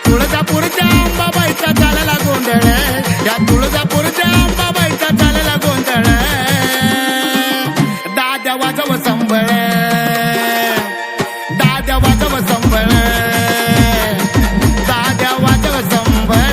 तुळजापूरच्या अंबाबाईचा चालला गोंधळ, या तुळजापूरच्या अंबाबाईचा चालला गोंधळ, दाद्या वाजव संबळ, दाद्या वाजव संबळ, दाद्या वाजव संबळ.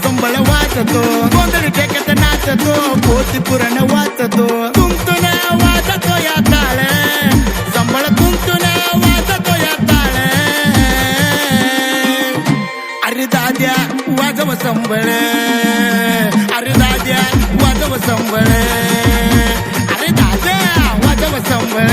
संबळ वाजतो, गोंधळी टेकत नाचतो, पोती पुरण वाचतो, तुमतुन वाजतो या ताळ, संबळ तुमतुन वाजतो या ताळ. अरे दाद्या वाजव संबळ, अरे दाद्या वाजव संबळ, अरे दाद्या वाजव संबळ.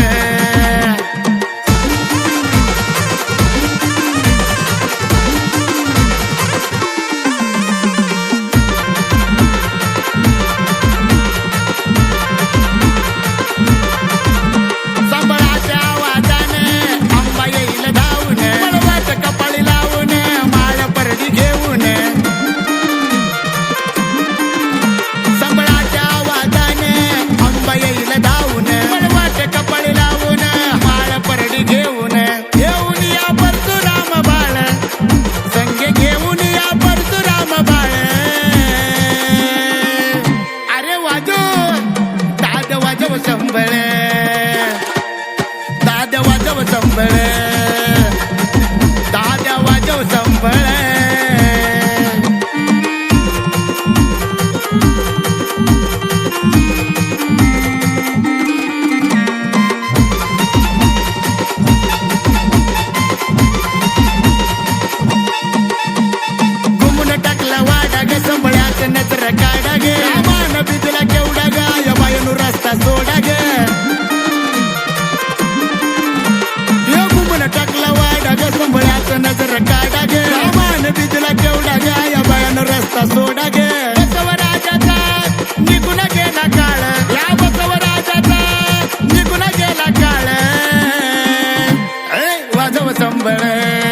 संबळ, दाद्या वाजव संबळ, दाद्या वाजव संबळ. घुमून टाकला वाडा ग, संबळाचं नजर काढा गे, मान बिजला केवढा ग, या बायनू रस्ता सोडा गे. टाकला वाडा ग, संबळाचं नजर काढा गे, मान बिजला केवढा ग, या बायानं रस्ता सोडा गे. बसवराजाचा निघून गेला काळ, या बसवराजाचा निघून गेला काळ, वाजव संबळ.